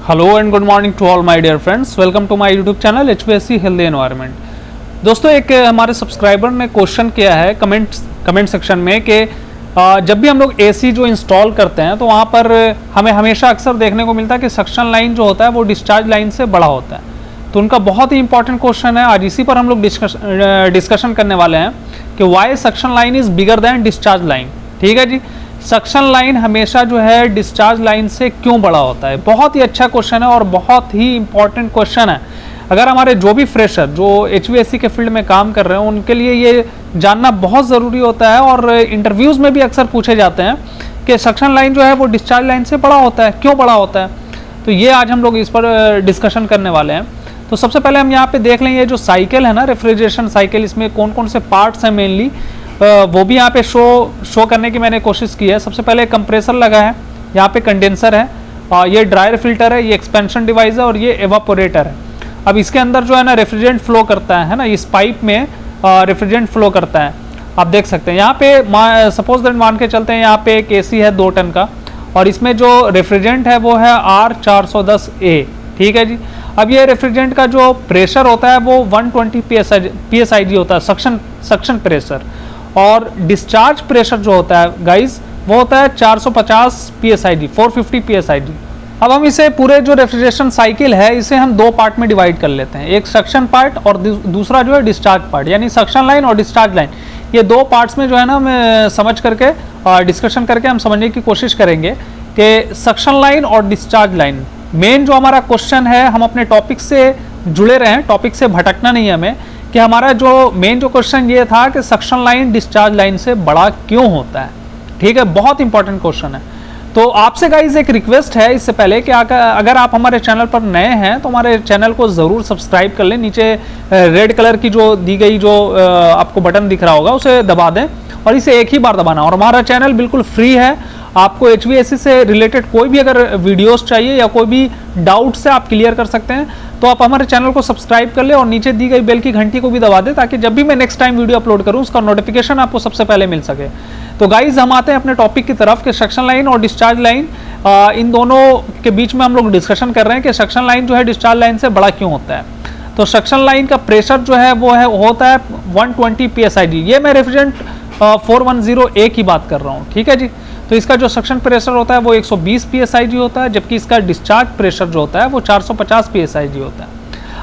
Hello and good morning to all my dear friends, welcome to my YouTube channel HVAC healthy environment. दोस्तों, एक हमारे subscriber ने question किया है comment section में कि जब भी हम लोग AC जो इंस्टॉल करते हैं तो वहाँ पर हमें हमेशा अक्सर देखने को मिलता है कि सक्शन लाइन जो होता है वो डिस्चार्ज लाइन से बड़ा होता है। तो उनका बहुत ही इंपॉर्टेंट क्वेश्चन है, आज इसी पर हम लोग डिस्कशन करने वाले हैं कि Y suction line is bigger than discharge line. ठीक है जी, सक्शन लाइन हमेशा जो है डिस्चार्ज लाइन से क्यों बड़ा होता है। बहुत ही अच्छा क्वेश्चन है और बहुत ही इंपॉर्टेंट क्वेश्चन है। अगर हमारे जो भी फ्रेशर जो HVAC के फील्ड में काम कर रहे हैं उनके लिए ये जानना बहुत ज़रूरी होता है और इंटरव्यूज़ में भी अक्सर पूछे जाते हैं कि सक्शन लाइन जो है वो डिस्चार्ज लाइन से बड़ा होता है, क्यों बड़ा होता है। तो ये आज हम लोग इस पर डिस्कशन करने वाले हैं। तो सबसे पहले हम यहाँ पे देख लें, ये जो साइकिल है ना, रेफ्रिजरेशन साइकिल, इसमें कौन कौन से पार्ट्स हैं मेनली, वो भी यहाँ पे शो करने की मैंने कोशिश की है। सबसे पहले कंप्रेसर लगा है, यहाँ पे कंडेंसर है, ये ड्रायर फिल्टर है, ये एक्सपेंशन डिवाइस है और ये एवापोरेटर है। अब इसके अंदर जो है ना रेफ्रिजरेंट फ्लो करता है ना, इस पाइप में रेफ्रिजरेंट फ्लो करता है। आप देख सकते हैं यहाँ पे सपोज दैट मान के चलते हैं, यहाँ पे एक AC है 2 टन का और इसमें जो रेफ्रिजरेंट है वो है R410A। ठीक है जी। अब ये रेफ्रिजरेंट का जो प्रेशर होता है वो 120 PSIG होता है, सक्शन प्रेशर, और डिस्चार्ज प्रेशर जो होता है गाइज वो होता है 450 PSIG, 450 PSIG। अब हम इसे पूरे जो रेफ्रिजरेशन साइकिल है इसे हम 2 पार्ट में डिवाइड कर लेते हैं, एक सक्शन पार्ट और दूसरा जो है डिस्चार्ज पार्ट, यानी सक्शन लाइन और डिस्चार्ज लाइन। ये 2 पार्ट्स में जो है ना हम समझ करके डिस्कशन करके हम समझने की कोशिश करेंगे कि सक्शन लाइन और डिस्चार्ज लाइन। मेन जो हमारा क्वेश्चन है, हम अपने टॉपिक से जुड़े रहें, टॉपिक से भटकना नहीं है हमें, कि हमारा जो मेन जो क्वेश्चन ये था कि सक्शन लाइन डिस्चार्ज लाइन से बड़ा क्यों होता है। ठीक है, बहुत इंपॉर्टेंट क्वेश्चन है। तो आपसे गाइज एक रिक्वेस्ट है इससे पहले कि अगर आप हमारे चैनल पर नए हैं तो हमारे चैनल को ज़रूर सब्सक्राइब कर लें। नीचे रेड कलर की जो दी गई जो आपको बटन दिख रहा होगा उसे दबा दें और इसे एक ही बार दबाना। और हमारा चैनल बिल्कुल फ्री है, आपको HVAC से रिलेटेड कोई भी अगर वीडियोस चाहिए या कोई भी डाउट से आप क्लियर कर सकते हैं तो आप हमारे चैनल को सब्सक्राइब कर ले और नीचे दी गई बेल की घंटी को भी दबा दें ताकि जब भी मैं नेक्स्ट टाइम वीडियो अपलोड करूं उसका नोटिफिकेशन आपको सबसे पहले मिल सके। तो गाइज हम आते हैं अपने टॉपिक की तरफ कि सक्शन लाइन और डिस्चार्ज लाइन, इन दोनों के बीच में हम लोग डिस्कशन कर रहे हैं कि सक्शन लाइन जो है डिस्चार्ज लाइन से बड़ा क्यों होता है। तो सक्शन लाइन का प्रेशर जो है वो होता है 120 PSIG। ये मैं रेफ्रिजरेंट 410A की बात कर रहा हूँ। ठीक है जी। तो इसका जो सक्शन प्रेशर होता है वो 120 PSIG होता है, जबकि इसका डिस्चार्ज प्रेशर जो होता है वो 450 PSIG होता है।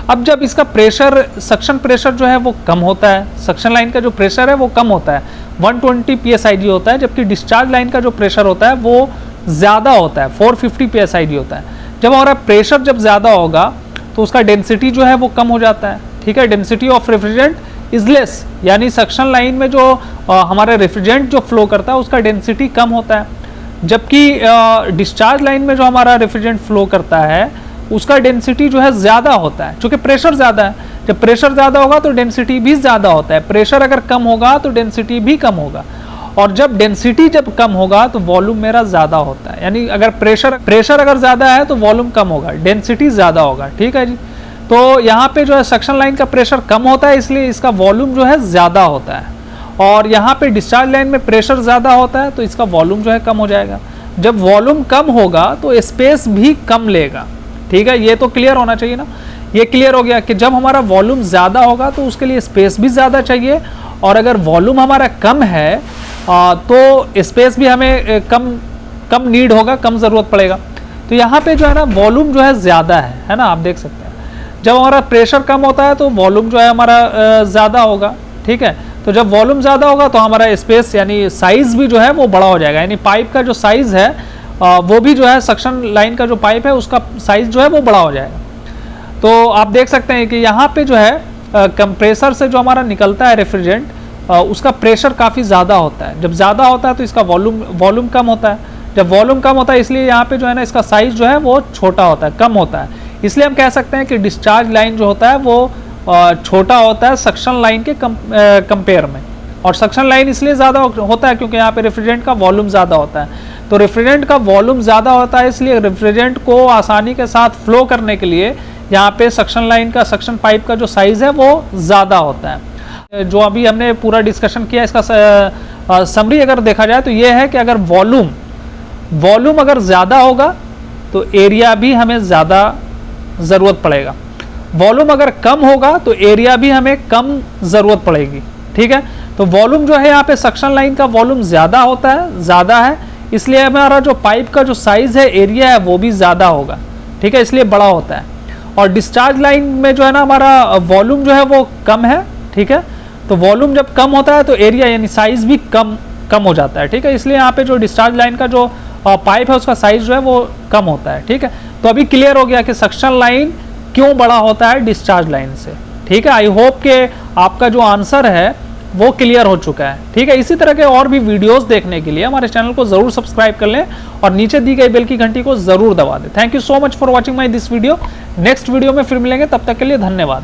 अब जब इसका प्रेशर, सक्शन प्रेशर जो है वो कम होता है, सक्शन लाइन का जो प्रेशर है वो कम होता है, 120 PSIG होता है, जबकि डिस्चार्ज लाइन का जो प्रेशर होता है वो ज़्यादा होता है, 450 PSIG होता है। जब हमारा प्रेशर जब ज़्यादा होगा तो उसका डेंसिटी जो है वो कम हो जाता है। ठीक है, density of refrigerant is less, यानी सक्शन लाइन में जो हमारा रेफ्रिजरेंट जो फ्लो करता है उसका डेंसिटी कम होता है, जबकि डिस्चार्ज लाइन में जो हमारा रेफ्रिजरेंट फ्लो करता है उसका डेंसिटी जो है ज़्यादा होता है, क्योंकि प्रेशर ज़्यादा है। जब प्रेशर ज़्यादा होगा तो डेंसिटी भी ज़्यादा होता है, प्रेशर अगर कम होगा तो डेंसिटी भी कम होगा, और जब डेंसिटी जब कम होगा तो वॉल्यूम मेरा ज़्यादा होता है। यानी अगर प्रेशर अगर ज़्यादा है तो वॉल्यूम कम होगा, डेंसिटी ज़्यादा होगा। ठीक है जी। तो यहाँ पे जो है सक्शन लाइन का प्रेशर कम होता है इसलिए इसका वॉल्यूम जो है ज़्यादा होता है, और यहाँ पे डिस्चार्ज लाइन में प्रेशर ज़्यादा होता है तो इसका वॉल्यूम जो है कम हो जाएगा। जब वॉल्यूम कम होगा तो स्पेस भी कम लेगा। ठीक है, ये तो क्लियर होना चाहिए ना। ये क्लियर हो गया कि जब हमारा वॉल्यूम ज़्यादा होगा तो उसके लिए स्पेस भी ज़्यादा चाहिए, और अगर वॉल्यूम हमारा कम है तो स्पेस भी हमें कम नीड होगा, कम ज़रूरत पड़ेगा। तो यहाँ पे जो है ना वॉल्यूम जो है ज़्यादा है ना, आप देख सकते हैं। जब हमारा प्रेशर कम होता है तो वॉल्यूम जो है हमारा ज़्यादा होगा। ठीक है, तो जब वॉल्यूम ज़्यादा होगा तो हमारा स्पेस यानी साइज़ भी जो है वो बड़ा हो जाएगा, यानी पाइप का जो साइज़ है वो भी जो है सक्शन लाइन का जो पाइप है उसका साइज़ जो है वो बड़ा हो जाएगा। तो आप देख सकते हैं कि यहाँ पे जो है कंप्रेसर से जो हमारा निकलता है रेफ्रिजरेंट उसका प्रेशर काफ़ी ज़्यादा होता है। जब ज़्यादा होता है तो इसका वॉल्यूम कम होता है। जब वॉल्यूम कम होता है इसलिए यहाँ पे जो है ना इसका साइज़ जो है वो छोटा होता है, कम होता है। इसलिए हम कह सकते हैं कि डिस्चार्ज लाइन जो होता है वो छोटा होता है सक्शन लाइन के कंपेयर में, और सक्शन लाइन इसलिए ज़्यादा होता है क्योंकि यहाँ पे रेफ्रिजरेंट का वॉल्यूम ज़्यादा होता है। तो रेफ्रिजरेंट का वॉल्यूम ज़्यादा होता है इसलिए रेफ्रिजरेंट को आसानी के साथ फ्लो करने के लिए यहाँ पे सक्शन लाइन का, सक्शन पाइप का जो साइज़ है वो ज़्यादा होता है। जो अभी हमने पूरा डिस्कशन किया इसका समरी अगर देखा जाए तो ये है कि अगर वॉल्यूम अगर ज़्यादा होगा तो एरिया भी हमें ज़्यादा ज़रूरत पड़ेगा। वॉल्यूम अगर कम होगा तो एरिया भी हमें कम ज़रूरत पड़ेगी। ठीक है, तो वॉल्यूम जो है यहाँ पे सक्शन लाइन का वॉल्यूम ज़्यादा होता है, ज़्यादा है, इसलिए हमारा जो पाइप का जो साइज़ है, एरिया है, वो भी ज़्यादा होगा। ठीक है, इसलिए बड़ा होता है। और डिस्चार्ज लाइन में जो है ना हमारा वॉल्यूम जो है वो कम है। ठीक है, तो वॉल्यूम जब कम होता है तो एरिया यानी साइज़ भी कम हो जाता है। ठीक है, इसलिए यहाँ पे जो डिस्चार्ज लाइन का जो पाइप है उसका साइज़ जो है वो कम होता है। ठीक है, तो अभी क्लियर हो गया कि सक्शन लाइन क्यों बड़ा होता है डिस्चार्ज लाइन से। ठीक है, आई होप कि आपका जो आंसर है वो क्लियर हो चुका है। ठीक है, इसी तरह के और भी वीडियोस देखने के लिए हमारे चैनल को जरूर सब्सक्राइब कर लें और नीचे दी गई बेल की घंटी को जरूर दबा दें। Thank you so much for watching my this video. Next video में फिर मिलेंगे, तब तक के लिए धन्यवाद।